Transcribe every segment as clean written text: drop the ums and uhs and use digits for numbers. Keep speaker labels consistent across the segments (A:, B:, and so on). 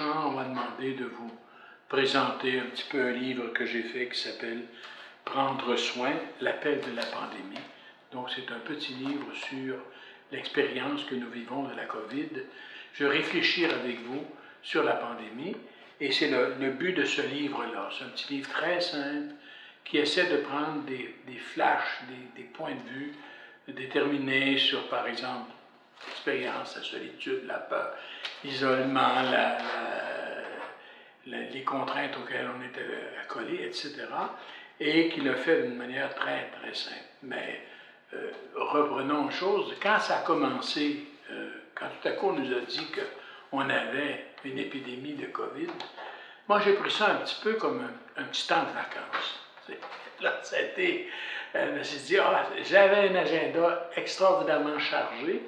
A: Beauchamp, on m'a demandé de vous présenter un petit peu un livre que j'ai fait qui s'appelle « Prendre soin, l'appel de la pandémie ». Donc, c'est un petit livre sur l'expérience que nous vivons de la COVID. Je vais réfléchir avec vous sur la pandémie et c'est le but de ce livre-là. C'est un petit livre très simple qui essaie de prendre des flashs, des points de vue déterminés sur, par exemple, l'expérience, la solitude, la peur, l'isolement, les contraintes auxquelles on était accolés, etc. Et qui le fait d'une manière très, très simple. Mais reprenons une chose, quand ça a commencé, quand tout à coup on nous a dit qu'on avait une épidémie de COVID, moi j'ai pris ça un petit peu comme un petit temps de vacances. Là, ça a été, je me suis dit, j'avais un agenda extraordinairement chargé.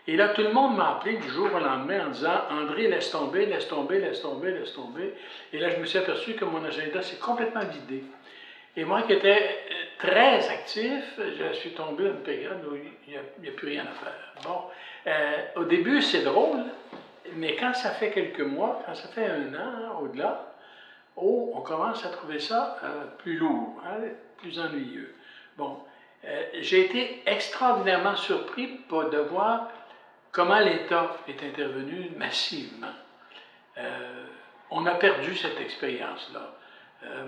A: Et là, tout le monde m'a appelé du jour au lendemain en disant « André, laisse tomber, laisse tomber, laisse tomber, laisse tomber ». Et là, je me suis aperçu que mon agenda s'est complètement vidé. Et moi qui étais très actif, je suis tombé dans une période où il n'y a plus rien à faire. Bon, au début, c'est drôle, mais quand ça fait quelques mois, quand ça fait un an, au-delà, on commence à trouver ça plus lourd, hein, plus ennuyeux. Bon, j'ai été extraordinairement surpris de voir comment l'État est intervenu massivement. On a perdu cette expérience-là.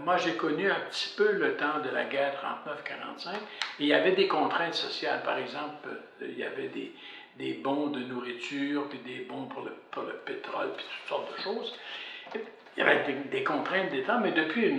A: Moi, j'ai connu un petit peu le temps de la guerre 39-45, et il y avait des contraintes sociales. Par exemple, il y avait des bons de nourriture, puis des bons pour le pétrole, puis toutes sortes de choses. Il y avait des contraintes d'État, mais depuis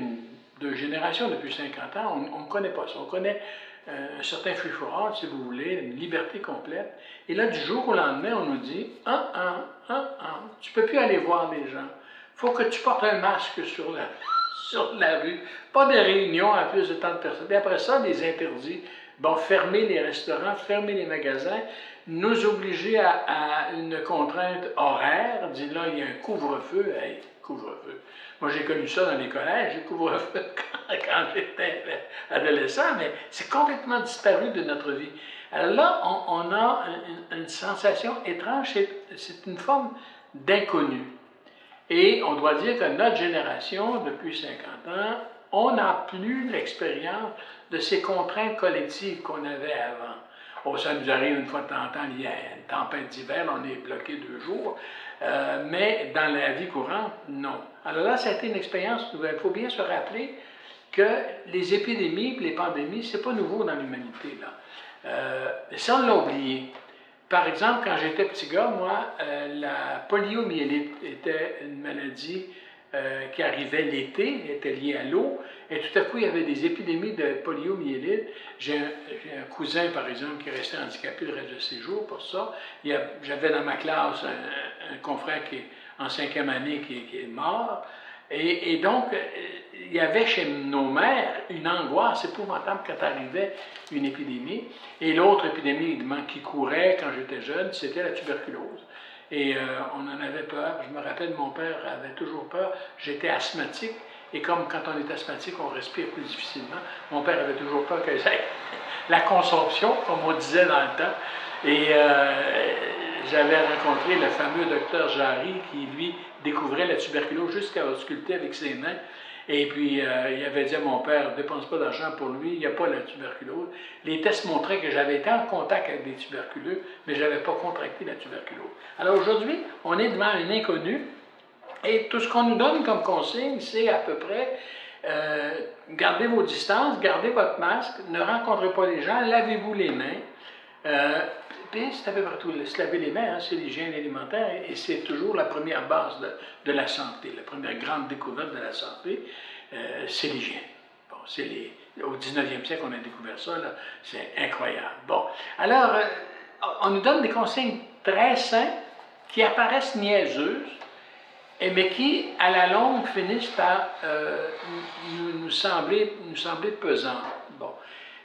A: deux générations, depuis 50 ans, on ne connaît pas ça. On connaît un certain free-for-all, si vous voulez, une liberté complète. Et là, du jour au lendemain, on nous dit « tu ne peux plus aller voir les gens. Il faut que tu portes un masque sur la rue. Pas de réunion à plus de tant de personnes. » Et après ça, des interdits. Bon, fermer les restaurants, fermer les magasins, nous obliger à une contrainte horaire, dire là, il y a un couvre-feu. Hey, couvre-feu. Moi, j'ai connu ça dans les collèges, le couvre-feu, quand j'étais adolescent, mais c'est complètement disparu de notre vie. Alors là, on a une sensation étrange, c'est une forme d'inconnu. Et on doit dire que notre génération, depuis 50 ans, on n'a plus l'expérience de ces contraintes collectives qu'on avait avant. Oh, ça nous arrive une fois de temps en temps, il y a une tempête d'hiver, on est bloqué 2 jours, mais dans la vie courante, non. Alors là, ça a été une expérience nouvelle. Il faut bien se rappeler que les épidémies, les pandémies, c'est pas nouveau dans l'humanité, là. Ça, on l'a oublié. Par exemple, quand j'étais petit gars, moi, la poliomyélite était une maladie qui arrivait l'été, était liée à l'eau, et tout à coup, il y avait des épidémies de poliomyélite. J'ai un cousin, par exemple, qui est resté handicapé le reste de ses jours pour ça. J'avais dans ma classe un confrère qui est en 5e année qui est mort. Et donc, il y avait chez nos mères une angoisse épouvantable quand arrivait une épidémie. Et l'autre épidémie qui courait quand j'étais jeune, c'était la tuberculose. Et on en avait peur. Je me rappelle, mon père avait toujours peur. J'étais asthmatique. Et comme quand on est asthmatique, on respire plus difficilement, mon père avait toujours peur que la consomption, comme on disait dans le temps. Et j'avais rencontré le fameux docteur Jarry qui, lui, découvrait la tuberculose jusqu'à ausculter avec ses mains. Et puis, il avait dit à mon père, ne dépense pas d'argent pour lui, il n'y a pas la tuberculose. Les tests montraient que j'avais été en contact avec des tuberculeux, mais je n'avais pas contracté la tuberculose. Alors aujourd'hui, on est devant un inconnu, et tout ce qu'on nous donne comme consigne, c'est à peu près gardez vos distances, gardez votre masque, ne rencontrez pas les gens, lavez-vous les mains. Puis c'est à peu près tout. Se laver les mains, hein, c'est l'hygiène alimentaire et c'est toujours la première base de la santé. La première grande découverte de la santé, c'est l'hygiène. Bon, au 19e siècle, on a découvert ça, c'est incroyable. Bon, alors, on nous donne des consignes très simples qui apparaissent niaiseuses, mais qui, à la longue, finissent par nous sembler pesantes. Bon.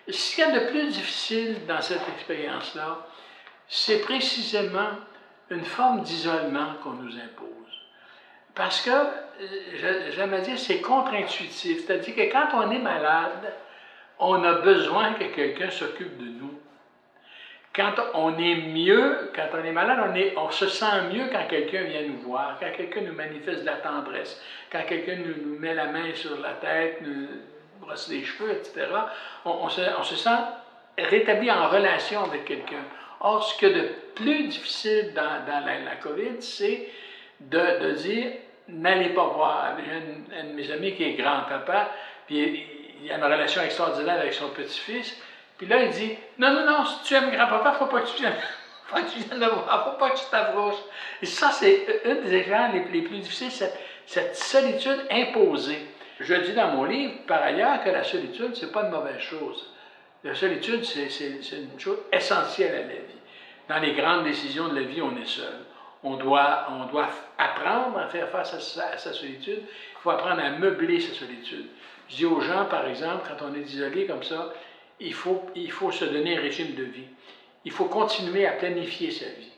A: Ce qu'il y a de plus difficile dans cette expérience-là, c'est précisément une forme d'isolement qu'on nous impose. Parce que, j'aime à dire, c'est contre-intuitif. C'est-à-dire que quand on est malade, on a besoin que quelqu'un s'occupe de nous. quand on est mieux, quand on est malade, on se sent mieux quand quelqu'un vient nous voir, quand quelqu'un nous manifeste de la tendresse, quand quelqu'un nous met la main sur la tête, nous brosse les cheveux, etc. On se sent rétabli en relation avec quelqu'un. Or, ce que de plus difficile dans la COVID, c'est de dire, n'allez pas voir. J'ai un de mes amis qui est grand-papa, puis il a une relation extraordinaire avec son petit-fils. Puis là, il dit, non, si tu aimes grand-papa, il ne faut pas que tu viennes, faut que tu viennes le voir, il ne faut pas que tu t'approches. Et ça, c'est une des expériences les plus difficiles, cette solitude imposée. Je dis dans mon livre, par ailleurs, que la solitude, ce n'est pas une mauvaise chose. La solitude, c'est une chose essentielle à la vie. Dans les grandes décisions de la vie, on est seul. On doit apprendre à faire face à sa solitude. Il faut apprendre à meubler sa solitude. Je dis aux gens, par exemple, quand on est isolé comme ça, il faut se donner un régime de vie. Il faut continuer à planifier sa vie.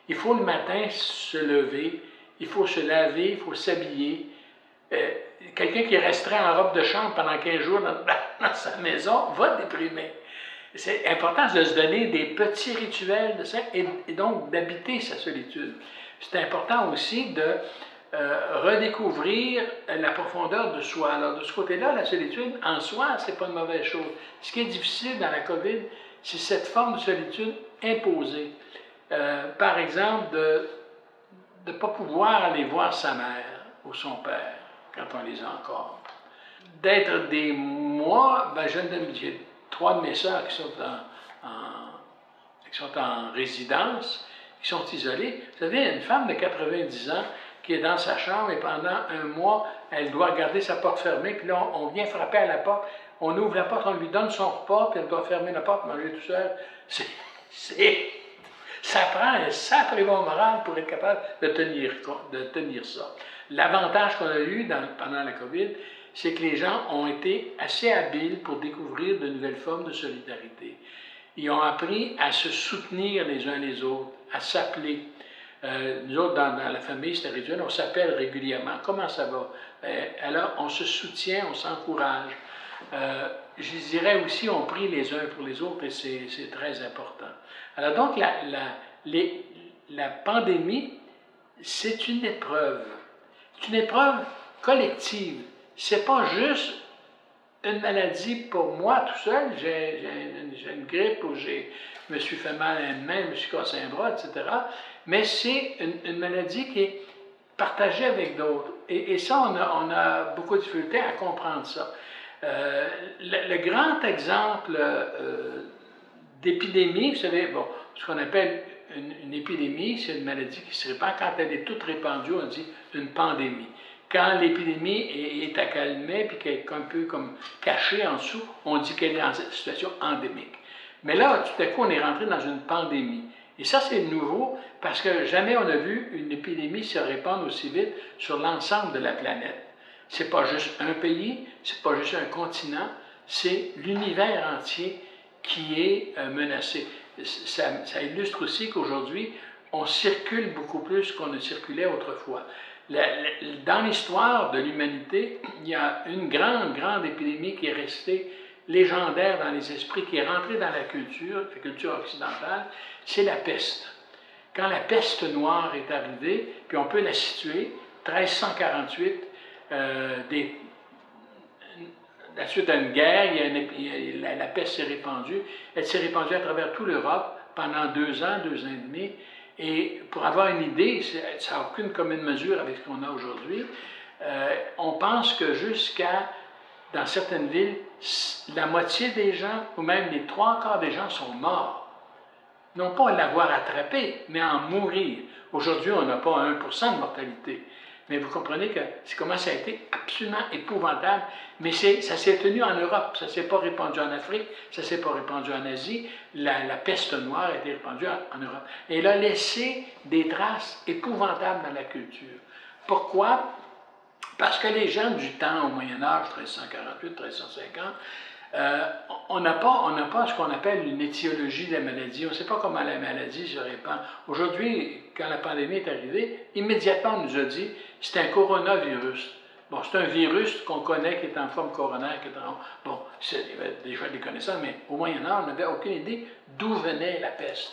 A: Il faut le matin se lever, il faut se laver, il faut s'habiller. Quelqu'un qui resterait en robe de chambre pendant 15 jours dans sa maison va déprimer. C'est important de se donner des petits rituels de ça et donc d'habiter sa solitude. C'est important aussi de redécouvrir la profondeur de soi. Alors, de ce côté-là, la solitude, en soi, ce n'est pas une mauvaise chose. Ce qui est difficile dans la COVID, c'est cette forme de solitude imposée. Par exemple, de ne pas pouvoir aller voir sa mère ou son père quand on les a encore. D'être des mois, j'ai 3 de mes sœurs qui sont en résidence, qui sont isolées. Vous savez, une femme de 90 ans qui est dans sa chambre et pendant un mois, elle doit garder sa porte fermée, puis là, on vient frapper à la porte, on ouvre la porte, on lui donne son repas, puis elle doit fermer la porte, manger tout seul. Ça prend un sacré bon moral pour être capable de tenir ça. L'avantage qu'on a eu pendant la COVID, c'est que les gens ont été assez habiles pour découvrir de nouvelles formes de solidarité. Ils ont appris à se soutenir les uns les autres, à s'appeler. Nous autres, dans la famille, c'était rituel, on s'appelle régulièrement. Comment ça va? Alors, on se soutient, on s'encourage. Je dirais aussi, on prie les uns pour les autres et c'est très important. Alors donc, la pandémie, c'est une épreuve. C'est une épreuve collective. C'est pas juste une maladie pour moi tout seul. J'ai une grippe ou je me suis fait mal à une main, je me suis cassé un bras, etc. Mais c'est une maladie qui est partagée avec d'autres. Et ça, on a beaucoup de difficulté à comprendre ça. Le grand exemple d'épidémie, vous savez, bon, ce qu'on appelle une épidémie, c'est une maladie qui se répand. Quand elle est toute répandue, on dit une pandémie. Quand l'épidémie est accalmée puis qu'elle est un peu comme cachée en dessous, on dit qu'elle est en situation endémique. Mais là, tout à coup, on est rentré dans une pandémie. Et ça, c'est nouveau parce que jamais on a vu une épidémie se répandre aussi vite sur l'ensemble de la planète. C'est pas juste un pays, c'est pas juste un continent, c'est l'univers entier qui est menacé. Ça illustre aussi qu'aujourd'hui, on circule beaucoup plus qu'on ne circulait autrefois. Dans l'histoire de l'humanité, il y a une grande épidémie qui est restée légendaire dans les esprits, qui est rentrée dans la culture occidentale, c'est la peste. Quand la peste noire est arrivée, puis on peut la situer, 1348, la suite à une guerre, la peste s'est répandue. Elle s'est répandue à travers toute l'Europe pendant 2 ans, 2 ans et demi. Et pour avoir une idée, ça n'a aucune commune mesure avec ce qu'on a aujourd'hui, on pense que dans certaines villes, la moitié des gens, ou même les 3/4 des gens sont morts. Non pas à l'avoir attrapé, mais à en mourir. Aujourd'hui, on n'a pas 1% de mortalité. Mais vous comprenez que comment ça a été absolument épouvantable. Mais ça s'est tenu en Europe, ça ne s'est pas répandu en Afrique, ça ne s'est pas répandu en Asie. La peste noire a été répandue en Europe. Et elle a laissé des traces épouvantables dans la culture. Pourquoi? Parce que les gens du temps, au Moyen-Âge, 1348, 1350, on n'a pas ce qu'on appelle une étiologie de la maladie. On ne sait pas comment la maladie se répand. Aujourd'hui, quand la pandémie est arrivée, immédiatement on nous a dit c'est un coronavirus. Bon, c'est un virus qu'on connaît qui est en forme coronaire. Bon, Il y avait déjà des connaissances, mais au Moyen Âge, on n'avait aucune idée d'où venait la peste.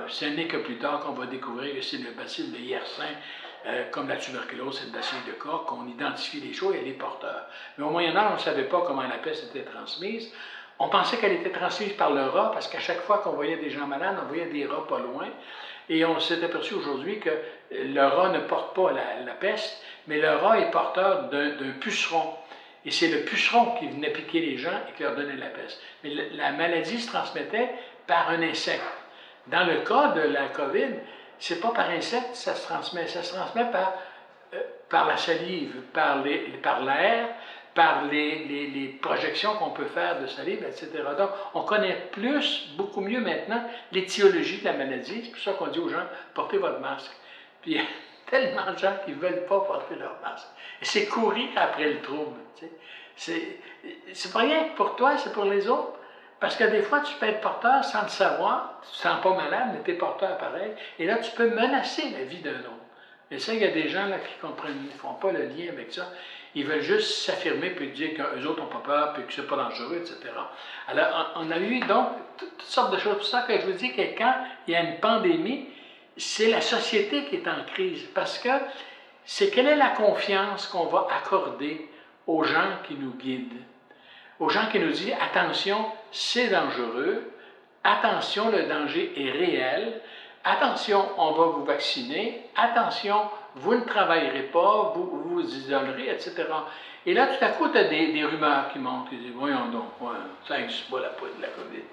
A: Ce n'est que plus tard qu'on va découvrir que c'est le bacille de Yersin, comme la tuberculose, c'est le bacille de Koch, qu'on identifie les choses et les porteurs. Mais au Moyen Âge, on ne savait pas comment la peste était transmise. On pensait qu'elle était transmise par le rat, parce qu'à chaque fois qu'on voyait des gens malades, on voyait des rats pas loin. Et on s'est aperçu aujourd'hui que le rat ne porte pas la peste, mais le rat est porteur d'un puceron. Et c'est le puceron qui venait piquer les gens et qui leur donnait la peste. Mais la maladie se transmettait par un insecte. Dans le cas de la COVID, c'est pas par insecte que ça se transmet par la salive, par l'air, par les projections qu'on peut faire de salive, etc. Donc, on connaît beaucoup mieux maintenant l'étiologie de la maladie. C'est pour ça qu'on dit aux gens, portez votre masque. Puis il y a tellement de gens qui ne veulent pas porter leur masque. Et c'est courir après le trouble. Tu sais. C'est pas rien pour toi, c'est pour les autres. Parce que des fois, tu peux être porteur sans le savoir, tu ne te sens pas malade, mais tu es porteur pareil. Et là, tu peux menacer la vie d'un autre. Et ça, il y a des gens là, qui comprennent, ne font pas le lien avec ça. Ils veulent juste s'affirmer puis dire qu'eux autres n'ont pas peur, puis que c'est pas dangereux, etc. Alors, on a eu donc toutes sortes de choses. C'est pour ça que je vous dis que quand il y a une pandémie, c'est la société qui est en crise. Parce que c'est quelle est la confiance qu'on va accorder aux gens qui nous guident, aux gens qui nous disent « Attention, c'est dangereux. Attention, le danger est réel. Attention, on va vous vacciner. Attention, vous ne travaillerez pas, vous vous isolerez, etc. » Et là, tout à coup, tu as des rumeurs qui montent, qui disent « Voyons donc, ouais, ça n'existe pas la COVID. »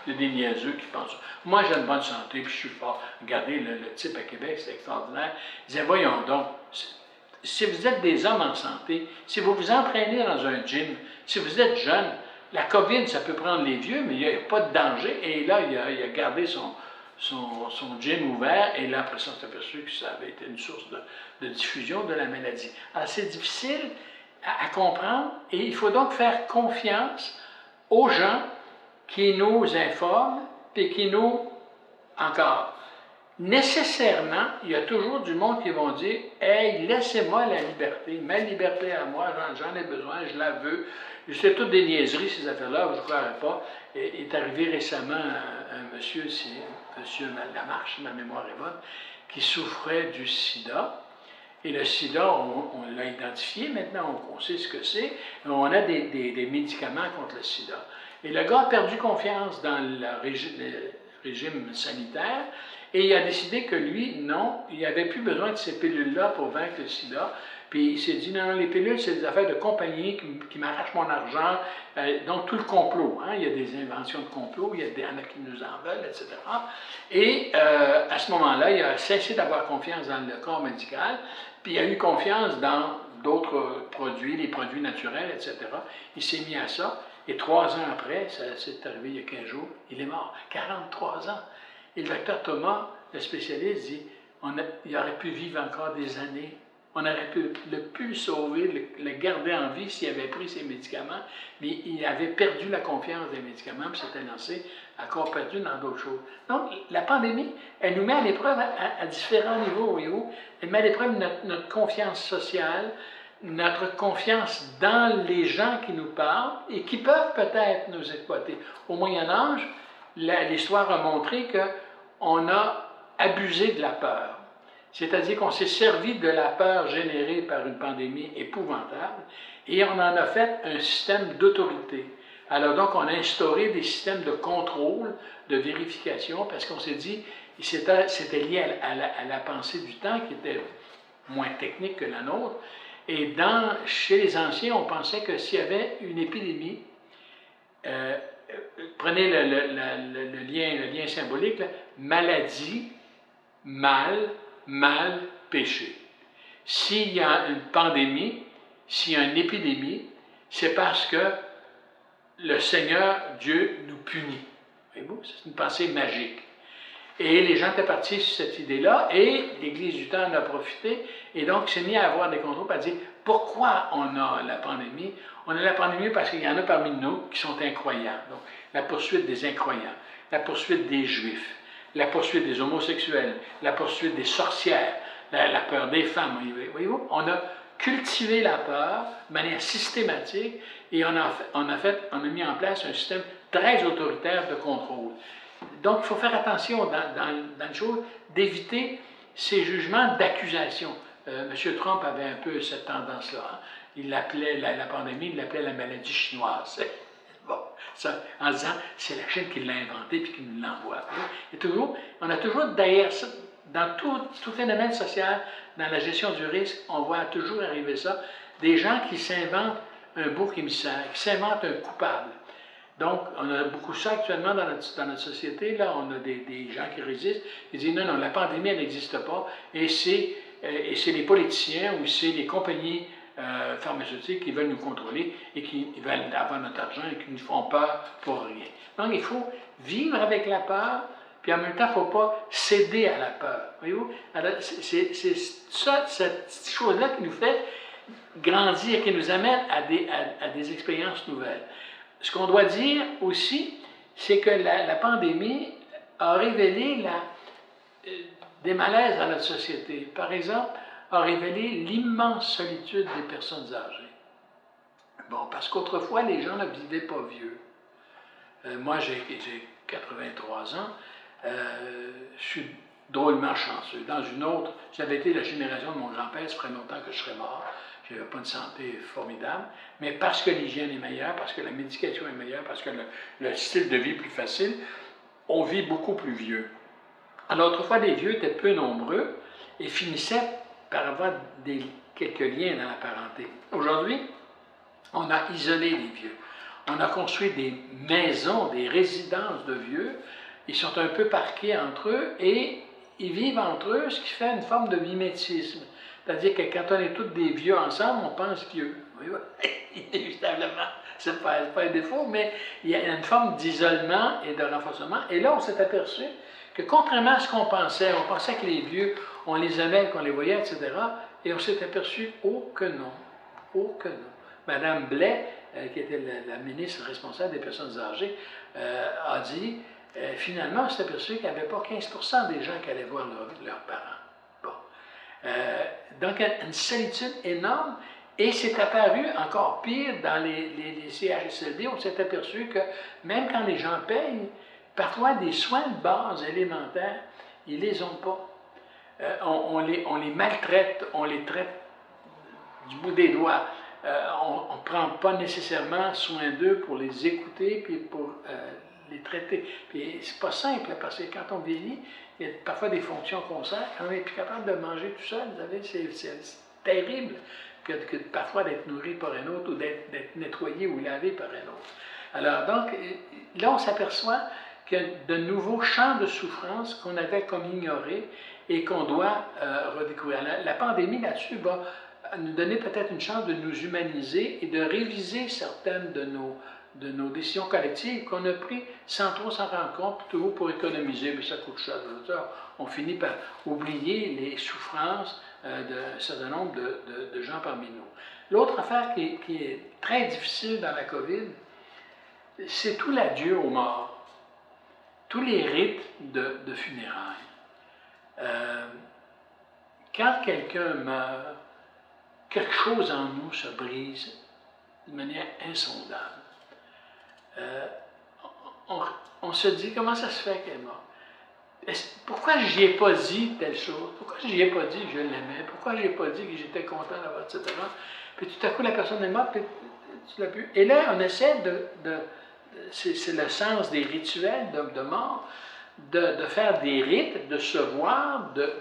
A: Il y a des niaiseux qui pensent « Moi, j'ai une bonne santé, puis je suis fort. » Regardez, le type à Québec, c'est extraordinaire. Il disait « Voyons donc, si vous êtes des hommes en santé, si vous vous entraînez dans un gym, si vous êtes jeune, la COVID, ça peut prendre les vieux, mais il n'y a pas de danger. » Et là, il a gardé son gym ouvert, et là, après ça, on s'est aperçu que ça avait été une source de diffusion de la maladie. Alors, c'est difficile à comprendre, et il faut donc faire confiance aux gens qui nous informent, et qui nous, encore, nécessairement, il y a toujours du monde qui vont dire « Hey, laissez-moi la liberté, ma liberté à moi, j'en ai besoin, je la veux. » C'est toutes des niaiseries, ces affaires-là, je ne croirais pas. Il est arrivé récemment un monsieur, c'est M. Lamarche, ma mémoire est bonne, qui souffrait du sida. Et le sida, on l'a identifié maintenant, on sait ce que c'est. On a des médicaments contre le sida. Et le gars a perdu confiance dans le régime sanitaire, et il a décidé que lui, non, il n'avait plus besoin de ces pilules-là pour vaincre le sida. Puis il s'est dit, non, les pilules, c'est des affaires de compagnie qui m'arrachent mon argent, donc tout le complot. Hein, il y a des inventions de complot, il y en a qui nous en veulent, etc. Et à ce moment-là, il a cessé d'avoir confiance dans le corps médical, puis il a eu confiance dans d'autres produits, les produits naturels, etc. Il s'est mis à ça, et 3 ans après, c'est arrivé il y a 15 jours, il est mort. 43 ans. Et le docteur Thomas, le spécialiste, dit, il aurait pu vivre encore des années. On aurait pu le sauver, le garder en vie s'il avait pris ses médicaments, mais il avait perdu la confiance des médicaments, puis s'était lancé encore perdu dans d'autres choses. Donc, la pandémie, elle nous met à l'épreuve à différents niveaux, voyez-vous. Elle met à l'épreuve notre confiance sociale, notre confiance dans les gens qui nous parlent et qui peuvent peut-être nous exploiter. Au Moyen Âge, l'histoire a montré qu'on a abusé de la peur. C'est-à-dire qu'on s'est servi de la peur générée par une pandémie épouvantable et on en a fait un système d'autorité. Alors donc, on a instauré des systèmes de contrôle, de vérification, parce qu'on s'est dit, c'était lié à la pensée du temps qui était moins technique que la nôtre. Et chez les anciens, on pensait que s'il y avait une épidémie, prenez le lien symbolique, là, maladie, mal, péché. S'il y a une pandémie, s'il y a une épidémie, c'est parce que le Seigneur, Dieu, nous punit. Voyez-vous, c'est une pensée magique. Et les gens étaient partis sur cette idée-là, et l'Église du temps en a profité, et donc s'est mis à avoir des contrôles, à dire pourquoi on a la pandémie. On a la pandémie parce qu'il y en a parmi nous qui sont incroyants. Donc, la poursuite des incroyants, la poursuite des Juifs, la poursuite des homosexuels, la poursuite des sorcières, la peur des femmes. Voyez-vous, on a cultivé la peur de manière systématique et on a mis en place un système très autoritaire de contrôle. Donc, il faut faire attention dans le chose d'éviter ces jugements d'accusation. M. Trump avait un peu cette tendance-là. Hein. Il l'appelait, la pandémie, il l'appelait la maladie chinoise. Bon, ça, en disant, c'est la Chine qui l'a inventé puis qui nous l'envoie. On a toujours derrière ça, dans tout phénomène social, dans la gestion du risque, on voit toujours arriver ça, des gens qui s'inventent un bouc émissaire, qui s'inventent un coupable. Donc, on a beaucoup ça actuellement dans notre société. Là, on a des gens qui résistent, qui disent non, la pandémie, elle n'existe pas, et c'est les politiciens ou c'est les compagnies pharmaceutiques qui veulent nous contrôler et qui veulent avoir notre argent et qui nous font peur pour rien. Donc, il faut vivre avec la peur, puis en même temps, il ne faut pas céder à la peur. Voyez-vous? C'est ça, cette chose-là qui nous fait grandir, qui nous amène à des expériences nouvelles. Ce qu'on doit dire aussi, c'est que la pandémie a révélé des malaises dans notre société. Par exemple, a révélé l'immense solitude des personnes âgées. Bon, parce qu'autrefois, les gens ne vivaient pas vieux. Moi, j'ai 83 ans. Je suis drôlement chanceux. Dans une autre, j'avais été la génération de mon grand-père, ça ferait longtemps que je serais mort. Je n'avais pas une santé formidable, mais parce que l'hygiène est meilleure, parce que la médication est meilleure, parce que le style de vie est plus facile, on vit beaucoup plus vieux. Alors, autrefois, les vieux étaient peu nombreux et finissaient par avoir quelques liens dans la parenté. Aujourd'hui, on a isolé les vieux. On a construit des maisons, des résidences de vieux. Ils sont un peu parqués entre eux et ils vivent entre eux, ce qui fait une forme de mimétisme. C'est-à-dire que quand on est tous des vieux ensemble, on pense vieux. Oui, inévitablement, c'est pas un défaut, mais il y a une forme d'isolement et de renforcement. Et là, on s'est aperçu que contrairement à ce qu'on pensait que les vieux, on les aimait, qu'on les voyait, etc., et on s'est aperçu, oh que non, oh que non. Madame Blais, qui était la ministre responsable des personnes âgées, a dit, finalement, on s'est aperçu qu'il n'y avait pas 15% des gens qui allaient voir leurs parents. Donc, une solitude énorme, et c'est apparu encore pire dans les CHSLD. On s'est aperçu que même quand les gens payent, parfois des soins de base élémentaires, ils ne les ont pas. On les maltraite, on les traite du bout des doigts. On ne prend pas nécessairement soin d'eux pour les écouter puis pour les traiter. Puis c'est pas simple, parce que quand on vieillit, il y a parfois des fonctions qu'on sert, on n'est plus capable de manger tout seul. Vous savez, c'est terrible que parfois d'être nourri par un autre ou d'être nettoyé ou lavé par un autre. Alors donc, là on s'aperçoit qu'il y a de nouveaux champs de souffrance qu'on avait comme ignorés et qu'on doit redécouvrir. La pandémie là-dessus va nous donner peut-être une chance de nous humaniser et de réviser certaines de nos décisions collectives qu'on a prises sans trop s'en rendre compte, toujours pour économiser, mais ça coûte cher. On finit par oublier les souffrances d'un certain nombre de gens parmi nous. L'autre affaire qui est très difficile dans la COVID, c'est tout l'adieu aux morts, tous les rites de funérailles. Quand quelqu'un meurt, quelque chose en nous se brise de manière insondable. On se dit, comment ça se fait qu'elle est morte? Pourquoi je n'y ai pas dit telle chose? Pourquoi je n'y ai pas dit que je l'aimais? Pourquoi je n'y ai pas dit que j'étais content d'avoir, etc.? Puis tout à coup, la personne est morte, puis tu l'as pu. Et là, on essaie c'est le sens des rituels de mort, de faire des rites, de se voir, de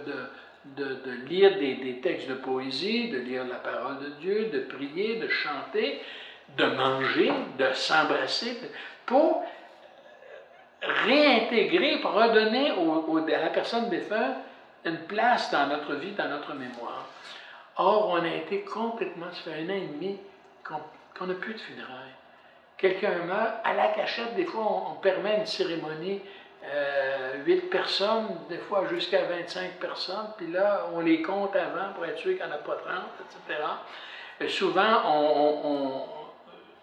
A: lire des textes de poésie, de lire la parole de Dieu, de prier, de chanter, de manger, de s'embrasser, pour réintégrer, pour redonner à la personne défunte une place dans notre vie, dans notre mémoire. Or, on a été complètement, ça fait 1 an et demi qu'on n'a plus de funérailles. Quelqu'un meurt, à la cachette, des fois on permet une cérémonie, 8 personnes, des fois jusqu'à 25 personnes, puis là, on les compte avant pour être sûr qu'il n'y en a pas 30, etc. Et souvent,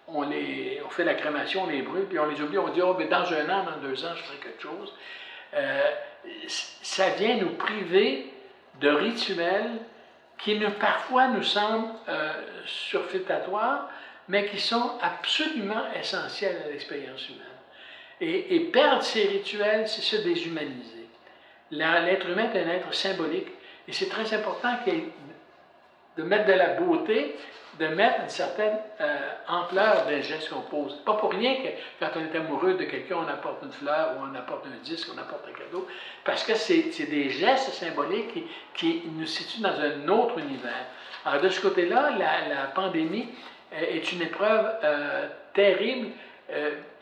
A: on fait la crémation, on les brûle, puis on les oublie, on dit, oh, mais dans 1 an, dans 2 ans, je ferai quelque chose. Ça vient nous priver de rituels qui parfois nous semblent surfétatoires, mais qui sont absolument essentiels à l'expérience humaine. Et perdre ces rituels, c'est se déshumaniser. L'être humain est un être symbolique, et c'est très important de mettre de la beauté, de mettre une certaine ampleur des gestes qu'on pose. Pas pour rien que quand on est amoureux de quelqu'un, on apporte une fleur, ou on apporte un disque, on apporte un cadeau, parce que c'est des gestes symboliques qui nous situent dans un autre univers. Alors de ce côté-là, la pandémie est une épreuve terrible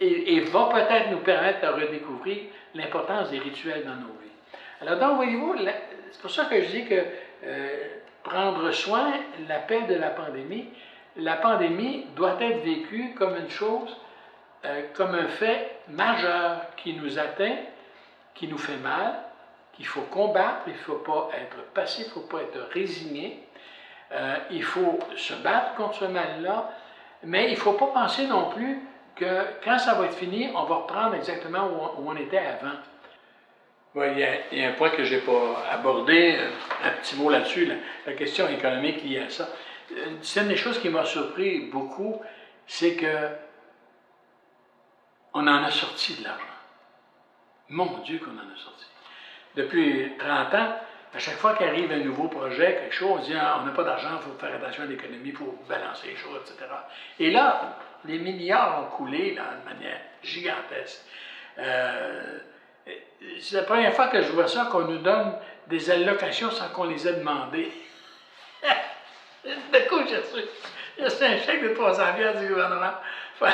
A: et va peut-être nous permettre de redécouvrir l'importance des rituels dans nos vies. Alors donc, voyez-vous, c'est pour ça que je dis que prendre soin, l'appel de la pandémie doit être vécue comme une chose, comme un fait majeur qui nous atteint, qui nous fait mal, qu'il faut combattre, il ne faut pas être passif, il ne faut pas être résigné, il faut se battre contre ce mal-là, mais il ne faut pas penser non plus que quand ça va être fini, on va reprendre exactement où on était avant. Oui, il y a un point que je n'ai pas abordé, un petit mot là-dessus, la question économique liée à ça. Une des choses qui m'a surpris beaucoup, c'est que on en a sorti de l'argent. Mon Dieu qu'on en a sorti. Depuis 30 ans, à chaque fois qu'arrive un nouveau projet, quelque chose, on dit ah, on n'a pas d'argent, il faut faire attention à l'économie, il faut balancer les choses, etc. Et là, les milliards ont coulé là, de manière gigantesque. C'est la première fois que je vois ça, qu'on nous donne des allocations sans qu'on les ait demandées. De coup, j'ai reçu un chèque de 300$ du gouvernement pour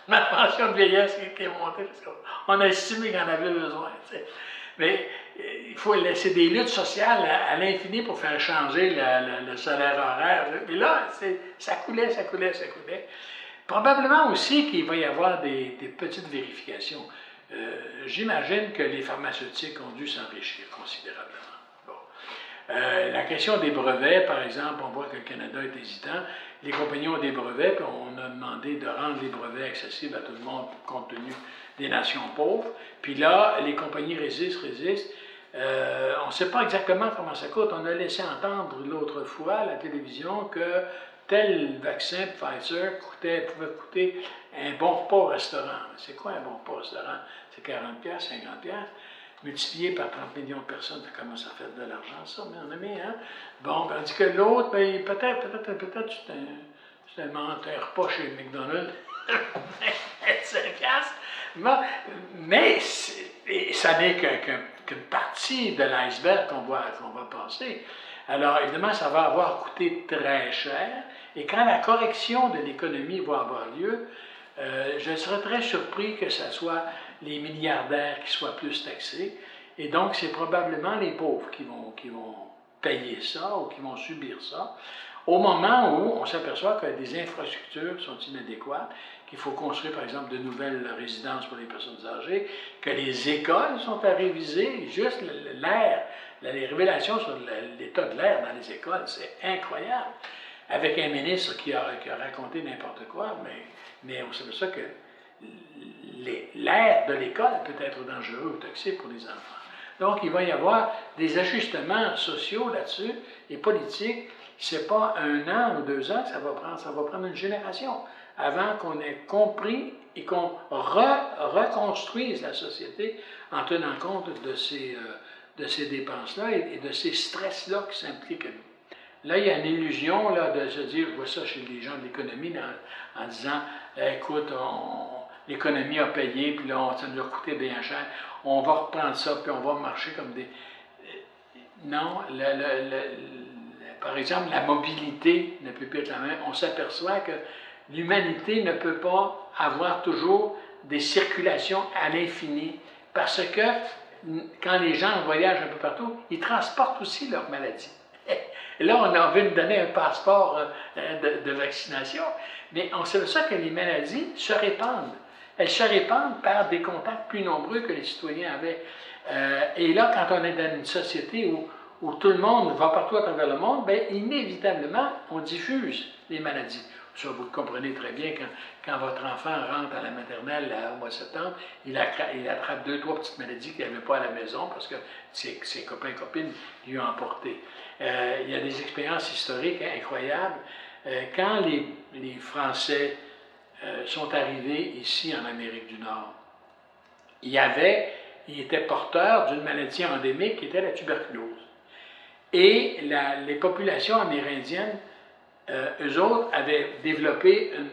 A: ma pension de vieillesse qui est montée parce qu'on a estimé qu'on en avait besoin. T'sais. Mais il faut laisser des luttes sociales à l'infini pour faire changer le salaire horaire. Et là, ça coulait. Probablement aussi qu'il va y avoir des petites vérifications. J'imagine que les pharmaceutiques ont dû s'enrichir considérablement. Bon. La question des brevets, par exemple, on voit que le Canada est hésitant. Les compagnies ont des brevets, puis on a demandé de rendre les brevets accessibles à tout le monde compte tenu des nations pauvres. Puis là, les compagnies résistent. On ne sait pas exactement comment ça coûte. On a laissé entendre l'autre fois à la télévision que tel vaccin Pfizer pouvait coûter un bon repas au restaurant. C'est quoi un bon repas au restaurant? C'est 40$, 50$, multiplié par 30 millions de personnes, ça commence à faire de l'argent, ça, mon ami, hein? Bon, tandis que l'autre, ben, peut-être, tu te demandes un repas chez McDonald's, 5$. Bon, mais ça n'est qu'une partie de l'iceberg qu'on va passer. Alors, évidemment, ça va avoir coûté très cher, et quand la correction de l'économie va avoir lieu, je serais très surpris que ce soit les milliardaires qui soient plus taxés, et donc c'est probablement les pauvres qui vont payer ça ou qui vont subir ça, au moment où on s'aperçoit que des infrastructures sont inadéquates, qu'il faut construire par exemple de nouvelles résidences pour les personnes âgées, que les écoles sont à réviser, juste l'air, les révélations sur l'état de l'air dans les écoles, c'est incroyable. Avec un ministre qui a raconté n'importe quoi, mais on s'aperçoit que l'air de l'école peut être dangereux ou toxique pour les enfants. Donc, il va y avoir des ajustements sociaux là-dessus et politiques. Ce n'est pas 1 an ou 2 ans que ça va prendre une génération avant qu'on ait compris et qu'on reconstruise la société en tenant compte de ces dépenses-là et de ces stress-là qui s'impliquent à nous. Là, il y a une illusion là, de se dire, je vois ça chez les gens de l'économie en disant, écoute, l'économie a payé, puis là, ça nous a coûté bien cher, on va reprendre ça, puis on va marcher comme des... Non, par exemple, la mobilité ne peut plus être la même. On s'aperçoit que l'humanité ne peut pas avoir toujours des circulations à l'infini, parce que quand les gens voyagent un peu partout, ils transportent aussi leurs maladies. Et là, on a envie de donner un passeport de vaccination, mais on s'aperçoit que les maladies se répandent. Elles se répandent par des contacts plus nombreux que les citoyens avaient. Et là, quand on est dans une société où tout le monde va partout à travers le monde, bien, inévitablement, on diffuse les maladies. Ça, vous le comprenez très bien, quand votre enfant rentre à la maternelle au mois de septembre, il attrape 2, 3 petites maladies qu'il n'avait pas à la maison parce que ses copains et copines lui ont emporté. Il y a des expériences historiques incroyables. Quand les Français sont arrivés ici en Amérique du Nord, ils étaient porteurs d'une maladie endémique qui était la tuberculose. Et les populations amérindiennes, eux autres, avaient développé une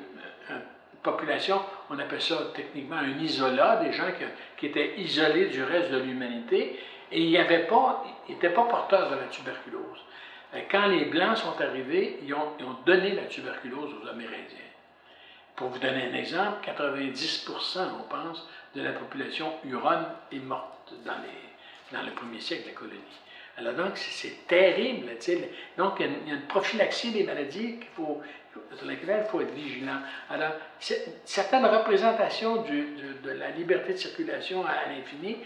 A: population, on appelle ça techniquement un isolat, des gens qui étaient isolés du reste de l'humanité, et ils n'étaient pas porteurs de la tuberculose. Quand les Blancs sont arrivés, ils ont donné la tuberculose aux Amérindiens. Pour vous donner un exemple, 90%, on pense, de la population huronne est morte dans le premier siècle de la colonie. Alors donc, c'est terrible. Donc, il y a une prophylaxie des maladies sur laquelle il faut être vigilant. Alors, certaines représentations de la liberté de circulation à l'infini,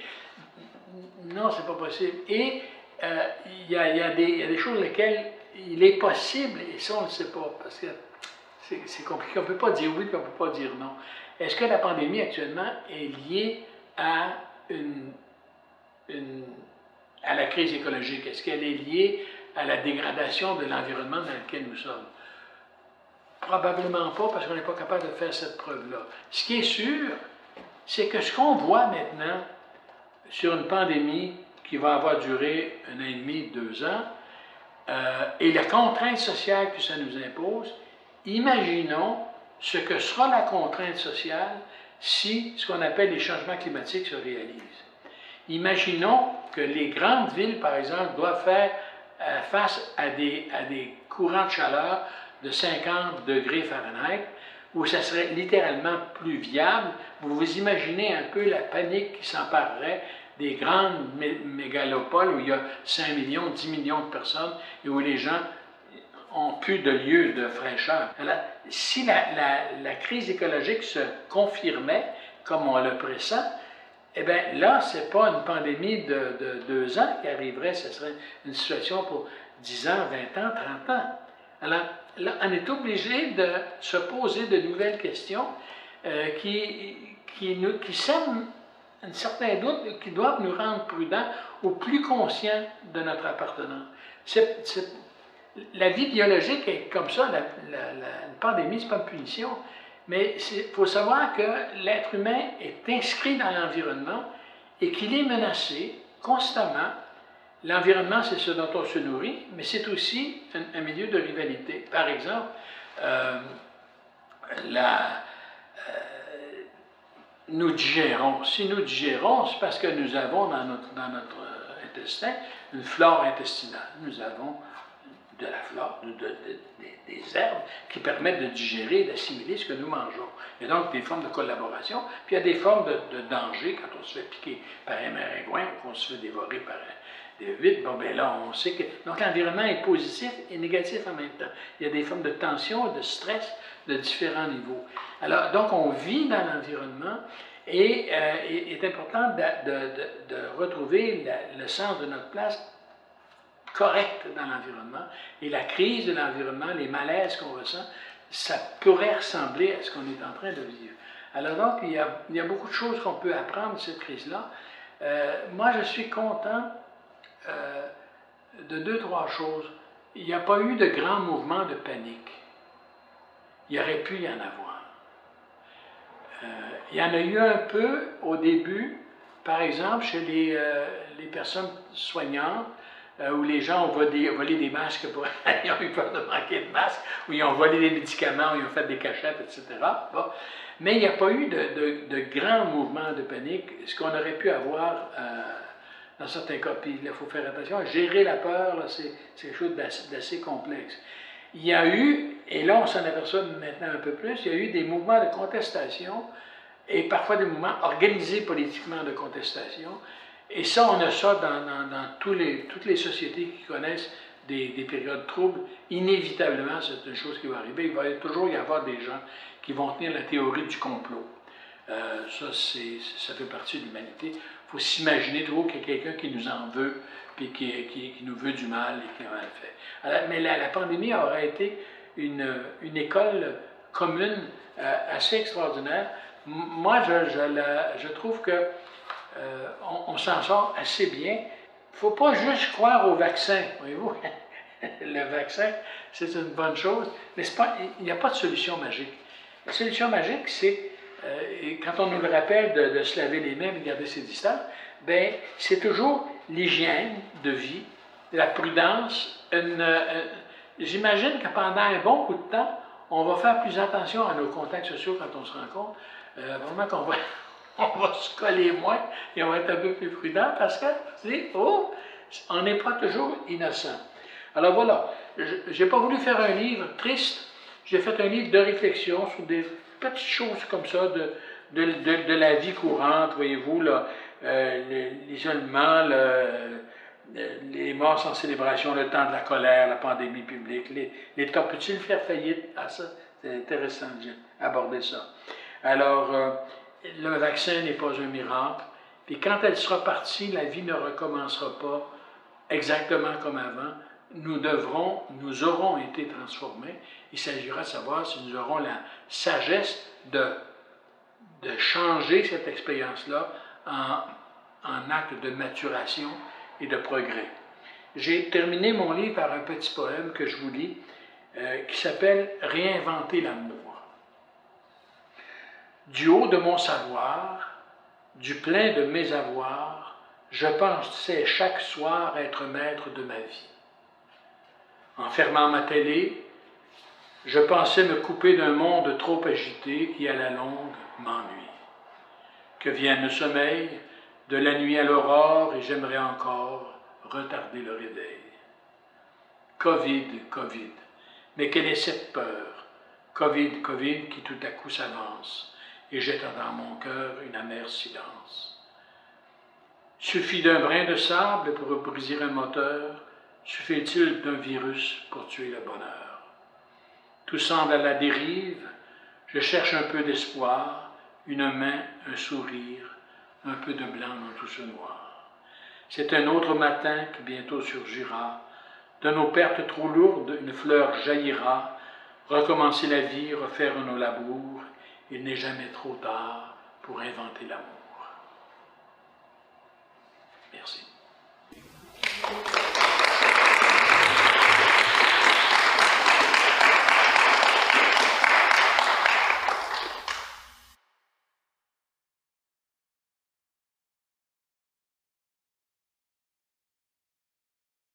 A: non, c'est pas possible. Et il y a des choses lesquelles il est possible, et ça, on ne le sait pas, parce que c'est compliqué. On ne peut pas dire oui, puis on ne peut pas dire non. Est-ce que la pandémie actuellement est liée à la crise écologique? Est-ce qu'elle est liée à la dégradation de l'environnement dans lequel nous sommes? Probablement pas, parce qu'on n'est pas capable de faire cette preuve-là. Ce qui est sûr, c'est que ce qu'on voit maintenant sur une pandémie qui va avoir duré 1 an et demi, 2 ans, et la contrainte sociale que ça nous impose, imaginons ce que sera la contrainte sociale si ce qu'on appelle les changements climatiques se réalisent. Imaginons que les grandes villes, par exemple, doivent faire face à des courants de chaleur de 50 degrés Fahrenheit, où ça serait littéralement plus viable. Vous vous imaginez un peu la panique qui s'emparerait des grandes mégalopoles où il y a 5 millions, 10 millions de personnes et où les gens ont plus de lieu de fraîcheur. Alors, si la crise écologique se confirmait, comme on le pressent, eh bien là, ce n'est pas une pandémie de 2 ans qui arriverait, ce serait une situation pour 10 ans, 20 ans, 30 ans. Alors là, on est obligé de se poser de nouvelles questions qui sèment un certain doute, qui doivent nous rendre prudents ou plus conscients de notre appartenance. La vie biologique est comme ça, une pandémie, ce n'est pas une punition, mais il faut savoir que l'être humain est inscrit dans l'environnement et qu'il est menacé constamment. L'environnement, c'est ce dont on se nourrit, mais c'est aussi un milieu de rivalité. Par exemple, nous digérons. Si nous digérons, c'est parce que nous avons dans notre intestin une flore intestinale. Nous avons de la flore, des herbes qui permettent de digérer, d'assimiler ce que nous mangeons. Il y a donc des formes de collaboration, puis il y a des formes de danger quand on se fait piquer par un maringouin ou qu'on se fait dévorer par des huîtres. Bon, bien là, on sait que... Donc l'environnement est positif et négatif en même temps. Il y a des formes de tension, de stress de différents niveaux. Alors, donc on vit dans l'environnement et il est important de retrouver le sens de notre place correcte dans l'environnement, et la crise de l'environnement, les malaises qu'on ressent, ça pourrait ressembler à ce qu'on est en train de vivre. Alors donc, il y a beaucoup de choses qu'on peut apprendre de cette crise-là. Moi, je suis content de 2-3 choses. Il n'y a pas eu de grands mouvements de panique. Il y aurait pu y en avoir. Il y en a eu un peu au début, par exemple, chez les personnes soignantes, où les gens ont volé des masques, ils ont eu peur de manquer de masques, où ils ont volé des médicaments, où ils ont fait des cachettes, etc. Bon. Mais il n'y a pas eu de grands mouvements de panique, ce qu'on aurait pu avoir dans certains cas. Puis il faut faire attention, gérer la peur, c'est quelque chose d'assez complexe. Il y a eu, et là on s'en aperçoit maintenant un peu plus, il y a eu des mouvements de contestation, et parfois des mouvements organisés politiquement de contestation. Et ça, on a ça dans toutes les sociétés qui connaissent des périodes troubles. Inévitablement, c'est une chose qui va arriver. Il va toujours y avoir des gens qui vont tenir la théorie du complot. Ça fait partie de l'humanité. Il faut s'imaginer toujours qu'il y a quelqu'un qui nous en veut, puis qui nous veut du mal et qui en a fait. Alors, mais la pandémie aurait été une école commune assez extraordinaire. Moi, je trouve que on s'en sort assez bien. Il ne faut pas juste croire au vaccin, voyez-vous. Le vaccin, c'est une bonne chose, mais il n'y a pas de solution magique. La solution magique, c'est, quand on nous le rappelle de se laver les mains et de garder ses distances, ben, c'est toujours l'hygiène de vie, la prudence. J'imagine que pendant un bon coup de temps, on va faire plus attention à nos contacts sociaux quand on se rencontre. Vraiment qu'on va, on va se coller moins et on va être un peu plus prudent parce que, on n'est pas toujours innocent. Alors voilà, je n'ai pas voulu faire un livre triste, j'ai fait un livre de réflexion sur des petites choses comme ça de la vie courante, voyez-vous, l'isolement, les morts sans célébration, le temps de la colère, la pandémie publique, l'État peut-il faire faillite? Ah ça, c'est intéressant d'aborder ça. Alors, le vaccin n'est pas un miracle, puis quand elle sera partie, la vie ne recommencera pas exactement comme avant. Nous aurons été transformés. Il s'agira de savoir si nous aurons la sagesse de changer cette expérience-là en acte de maturation et de progrès. J'ai terminé mon livre par un petit poème que je vous lis, qui s'appelle « Réinventer l'amour ». Du haut de mon savoir, du plein de mes avoirs, je pensais chaque soir être maître de ma vie. En fermant ma télé, je pensais me couper d'un monde trop agité qui, à la longue, m'ennuie. Que vienne le sommeil, de la nuit à l'aurore, et j'aimerais encore retarder le réveil. Covid, Covid, mais quelle est cette peur? Covid, Covid, qui tout à coup s'avance, et jette dans mon cœur une amère silence. Suffit d'un brin de sable pour briser un moteur, suffit-il d'un virus pour tuer le bonheur? Tout semble à la dérive, je cherche un peu d'espoir, une main, un sourire, un peu de blanc dans tout ce noir. C'est un autre matin qui bientôt surgira, de nos pertes trop lourdes, une fleur jaillira, recommencer la vie, refaire nos labours, il n'est jamais trop tard pour inventer l'amour. Merci.